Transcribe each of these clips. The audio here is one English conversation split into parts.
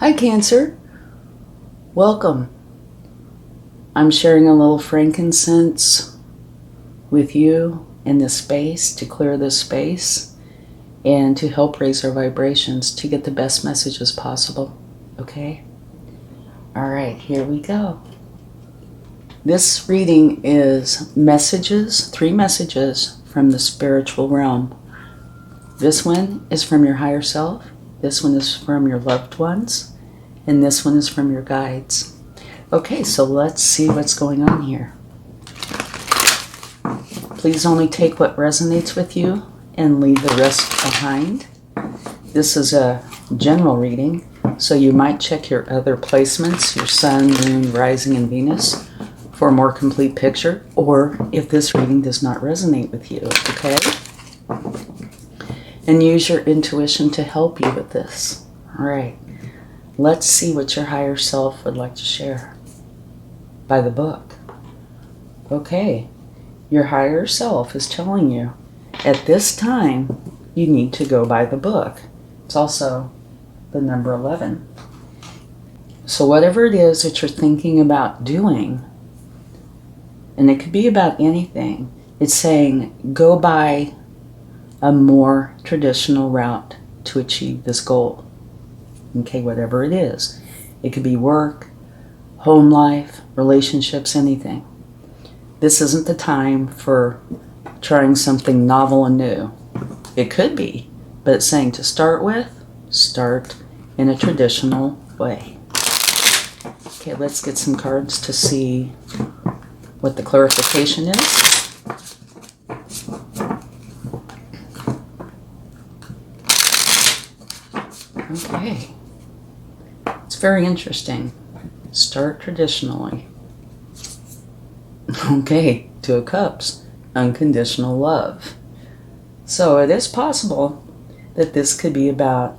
Hi, Cancer. Welcome. I'm sharing a little frankincense with you in this space to clear this space and to help raise our vibrations to get the best messages possible. Okay? All right, here we go. This reading is messages, 3 messages from the spiritual realm. This one is from your higher self. This one is from your loved ones. And this one is from your guides. Okay, so let's see what's going on here. Please only take what resonates with you and leave the rest behind. This is a general reading, so you might check your other placements, your sun, moon, rising, and Venus, for a more complete picture, or if this reading does not resonate with you, okay? And use your intuition to help you with this. All right, let's see what your higher self would like to share by the book. Okay, your higher self is telling you at this time you need to go by the book. It's also the number 11. So whatever it is that you're thinking about doing, and it could be about anything, it's saying go by a more traditional route to achieve this goal. Okay, whatever it is. It could be work, home life, relationships, anything. This isn't the time for trying something novel and new. It could be, but it's saying to start with, start in a traditional way. Okay, let's get some cards to see what the clarification is. Okay, it's very interesting. Start traditionally. Okay, 2 of Cups, unconditional love. So it is possible that this could be about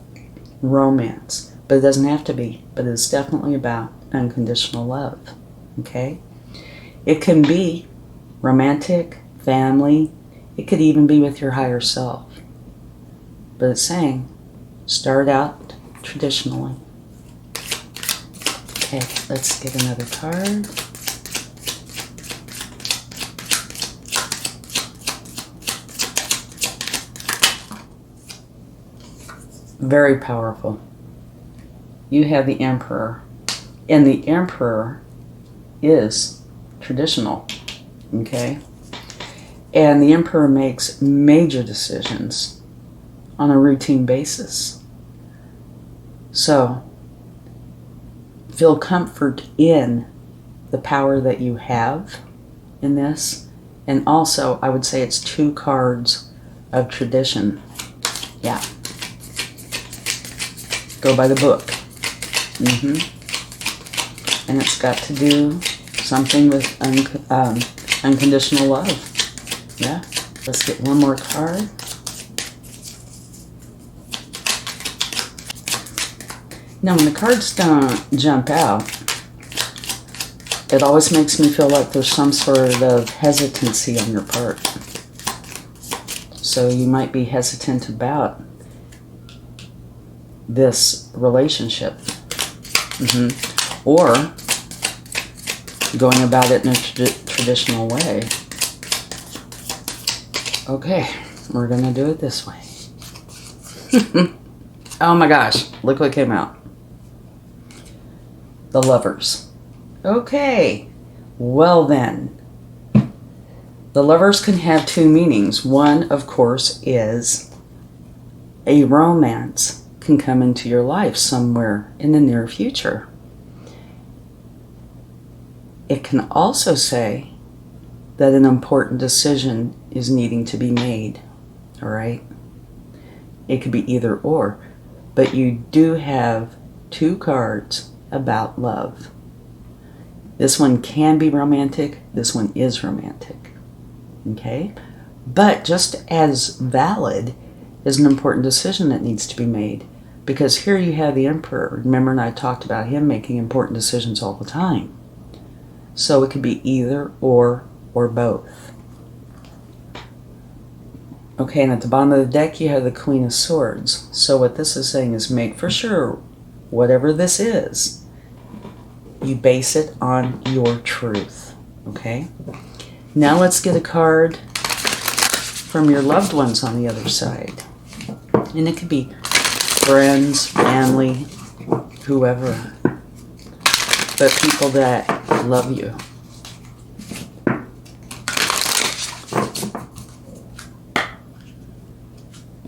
romance, but it doesn't have to be, but it's definitely about unconditional love. Okay, it can be romantic, family, it could even be with your higher self, but it's saying start out traditionally. Okay, let's get another card. Very powerful. You have the Emperor, and the Emperor is traditional, okay? And the Emperor makes major decisions on a routine basis. So, feel comfort in the power that you have in this. And also, I would say it's 2 cards of tradition. Yeah. Go by the book. And it's got to do something with unconditional love. Yeah. Let's get one more card. Now, when the cards don't jump out, it always makes me feel like there's some sort of hesitancy on your part. So you might be hesitant about this relationship. Or going about it in a traditional way. Okay, we're going to do it this way. Oh my gosh, look what came out. The Lovers. Okay, well then, the Lovers can have 2 meanings. One, of course, is a romance can come into your life somewhere in the near future. It can also say that an important decision is needing to be made, all right? It could be either or, but you do have 2 cards about love. This one can be romantic, this one is romantic, okay? But just as valid is an important decision that needs to be made, because here you have the Emperor. Remember, and I talked about him making important decisions all the time. So it could be either or both. Okay, and at the bottom of the deck you have the Queen of Swords. So what this is saying is make for sure whatever this is, you base it on your truth. Okay? Now let's get a card from your loved ones on the other side. And it could be friends, family, whoever. But people that love you.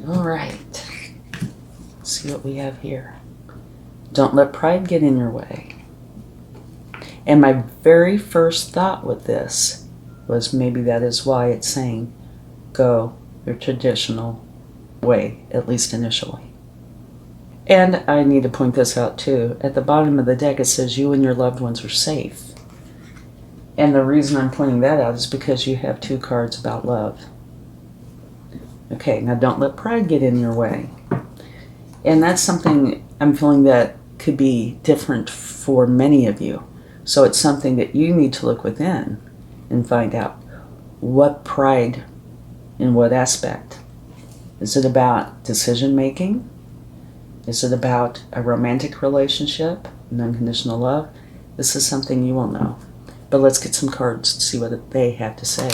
All right. Let's see what we have here. Don't let pride get in your way. And my very first thought with this was maybe that is why it's saying go your traditional way, at least initially. And I need to point this out too. At the bottom of the deck it says you and your loved ones are safe. And the reason I'm pointing that out is because you have 2 cards about love. Okay, now don't let pride get in your way. And that's something I'm feeling that could be different for many of you. So it's something that you need to look within and find out what pride in what aspect. Is it about decision making? Is it about a romantic relationship and unconditional love? This is something you will know. But let's get some cards to see what they have to say.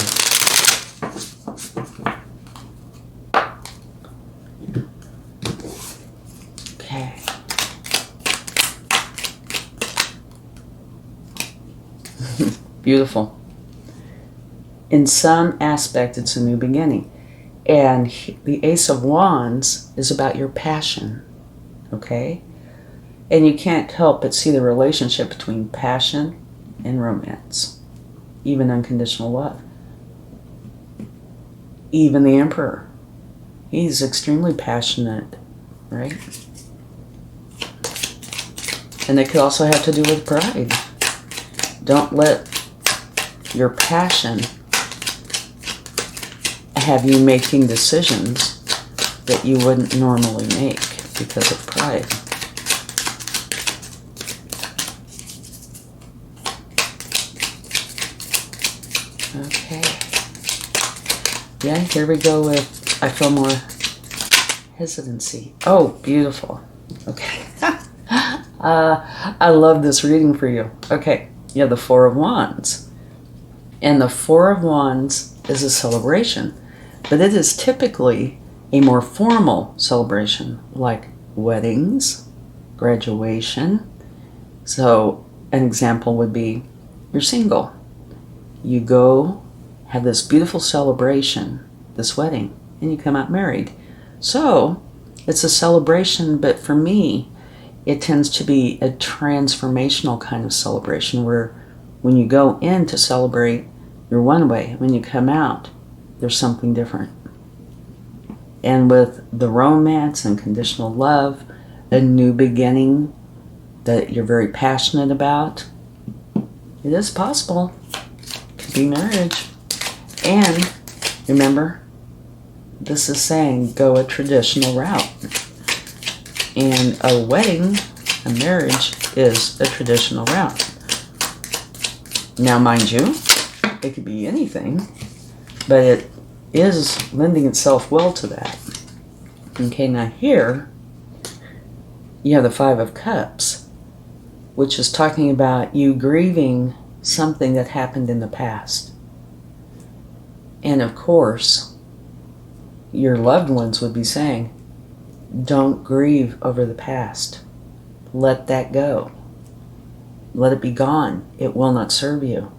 Okay. Beautiful. In some aspect, it's a new beginning. And the Ace of Wands is about your passion. Okay? And you can't help but see the relationship between passion and romance. Even unconditional love. Even the Emperor. He's extremely passionate, right? And it could also have to do with pride. Don't let your passion have you making decisions that you wouldn't normally make because of pride. Okay. Yeah, here we go with, I feel more hesitancy. Oh, beautiful. Okay. I love this reading for you. Okay, you have the Four of Wands. And the Four of Wands is a celebration. But it is typically a more formal celebration, like weddings, graduation. So an example would be, you're single. You go have this beautiful celebration, this wedding, and you come out married. So it's a celebration, but for me, it tends to be a transformational kind of celebration where when you go in to celebrate, you're one way. When you come out, there's something different. And with the romance and conditional love, a new beginning that you're very passionate about, it is possible. Could be marriage. And remember, this is saying go a traditional route. And a wedding, a marriage, is a traditional route. Now, mind you, it could be anything, but it is lending itself well to that. Okay, now here, you have the Five of Cups, which is talking about you grieving something that happened in the past. And of course, your loved ones would be saying, don't grieve over the past. Let that go. Let it be gone. It will not serve you.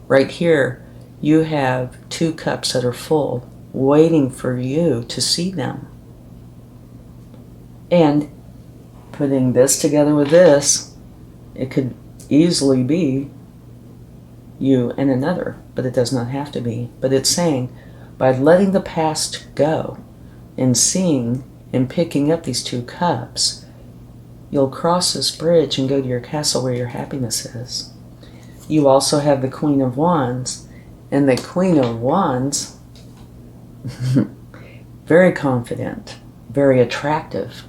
Right here, you have 2 cups that are full, waiting for you to see them. And putting this together with this, it could easily be you and another, but it does not have to be. But it's saying, by letting the past go and seeing and picking up these 2 cups, you'll cross this bridge and go to your castle where your happiness is. You also have the Queen of Wands, and the Queen of Wands, very confident, very attractive,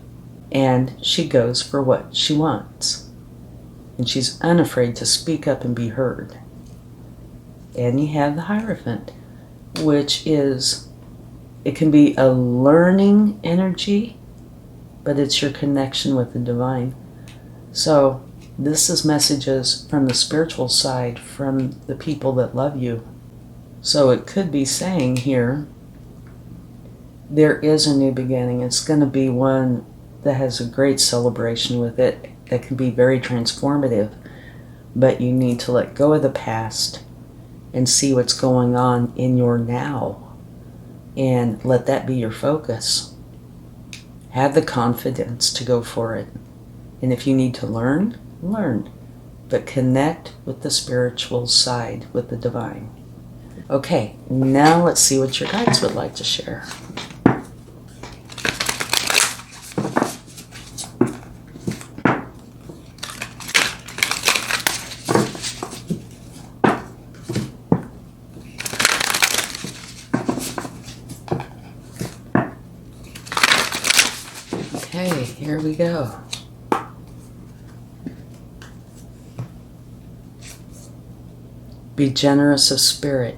and she goes for what she wants. And she's unafraid to speak up and be heard. And you have the Hierophant, which is, it can be a learning energy, but it's your connection with the divine. So this is messages from the spiritual side, from the people that love you. So it could be saying here, there is a new beginning. It's going to be one that has a great celebration with it, that can be very transformative, but you need to let go of the past and see what's going on in your now, and let that be your focus. Have the confidence to go for it. And if you need to learn, learn. But connect with the spiritual side, with the divine. Okay, now let's see what your guides would like to share. Okay, here we go. Be generous of spirit.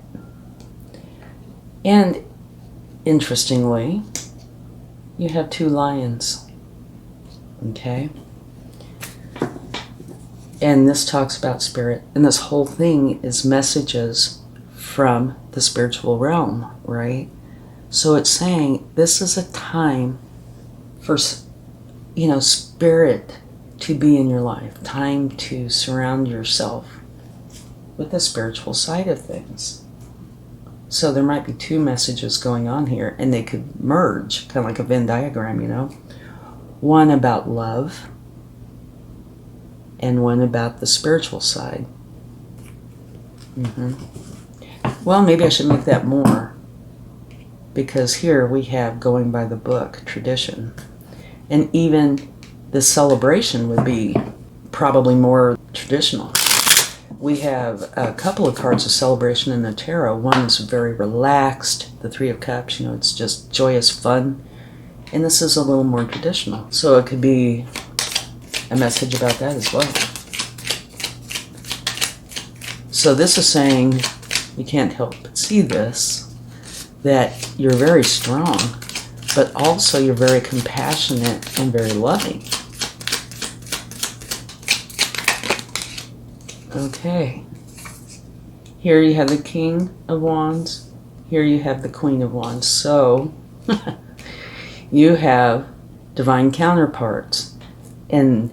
And interestingly, you have 2 lions. Okay? And this talks about spirit. And this whole thing is messages from the spiritual realm, right? So it's saying this is a time for, spirit to be in your life. Time to surround yourself with the spiritual side of things. So there might be 2 messages going on here, and they could merge, kind of like a Venn diagram, One about love, and one about the spiritual side. Well, maybe I should make that more, because here we have going by the book, tradition. And even the celebration would be probably more traditional. We have a couple of cards of celebration in the tarot. One's very relaxed, the 3 of Cups, it's just joyous fun. And this is a little more traditional. So it could be a message about that as well. So this is saying, you can't help but see this, that you're very strong, but also you're very compassionate and very loving. Okay. Here you have the King of Wands. Here you have the Queen of Wands. So you have divine counterparts. And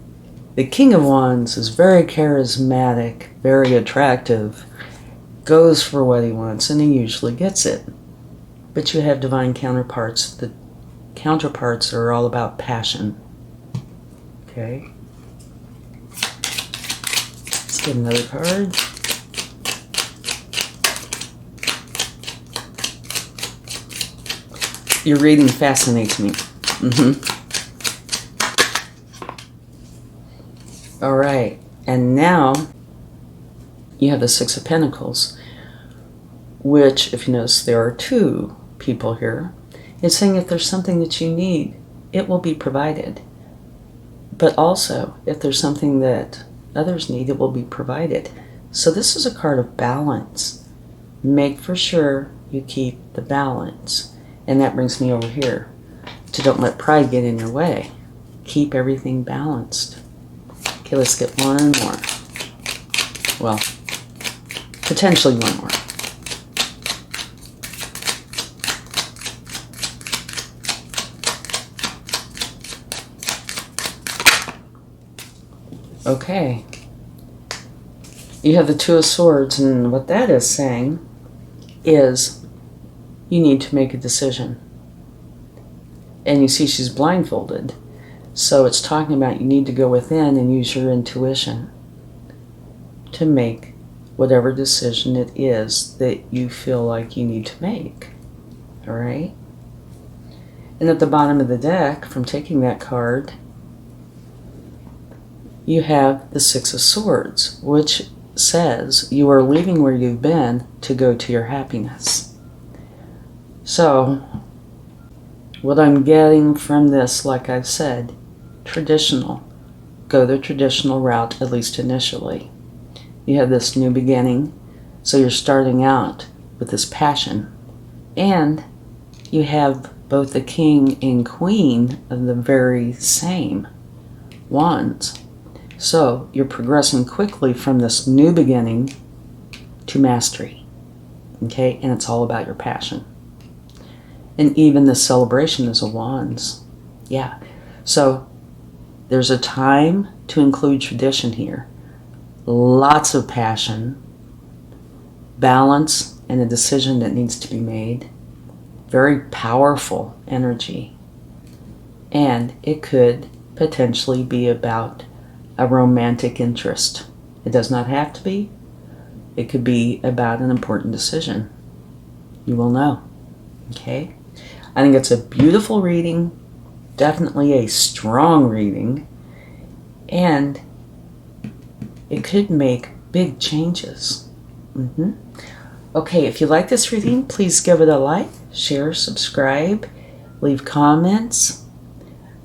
the King of Wands is very charismatic, very attractive, goes for what he wants, and he usually gets it. But you have divine counterparts. The counterparts are all about passion. Okay. Let's get another card. Your reading fascinates me. All right, and now you have the 6 of Pentacles, which, if you notice, there are 2 people here. It's saying if there's something that you need, it will be provided. But also, if there's something that others need, it will be provided. So this is a card of balance. Make for sure you keep the balance. And that brings me over here to don't let pride get in your way. Keep everything balanced. Okay, let's get one more. Well, potentially one more. Okay. You have the 2 of Swords, and what that is saying is you need to make a decision. And you see she's blindfolded. So it's talking about you need to go within and use your intuition to make whatever decision it is that you feel like you need to make. All right? And at the bottom of the deck, from taking that card, you have the 6 of Swords, which says you are leaving where you've been to go to your happiness. So, what I'm getting from this, like I've said, traditional. Go the traditional route, at least initially. You have this new beginning, so you're starting out with this passion. And you have both the king and queen of the very same wands. So you're progressing quickly from this new beginning to mastery. Okay, and it's all about your passion. And even the celebration is a wands. Yeah. So there's a time to include tradition here. Lots of passion, balance, and a decision that needs to be made. Very powerful energy. And it could potentially be about a romantic interest. It does not have to be. It could be about an important decision. You will know. Okay? I think it's a beautiful reading. Definitely a strong reading. And it could make big changes. Okay, if you like this reading, please give it a like, share, subscribe, leave comments.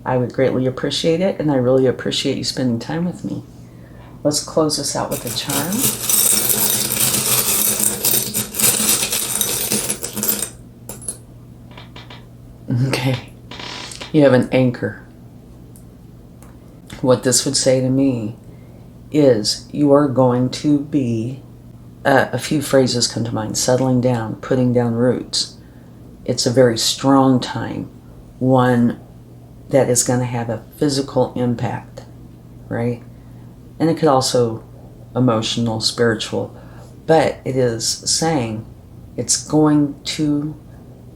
I would greatly appreciate it, and I really appreciate you spending time with me. Let's close this out with a charm. Okay, you have an anchor. What this would say to me is you are going to be, a few phrases come to mind: settling down, putting down roots. It's a very strong time, one that is going to have a physical impact, right? And it could also emotional, spiritual, but it is saying it's going to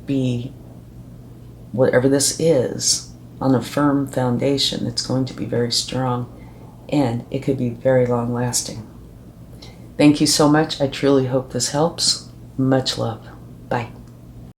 be, whatever this is, on a firm foundation. It's going to be very strong, and it could be very long lasting. Thank you so much. I truly hope this helps. Much love. Bye.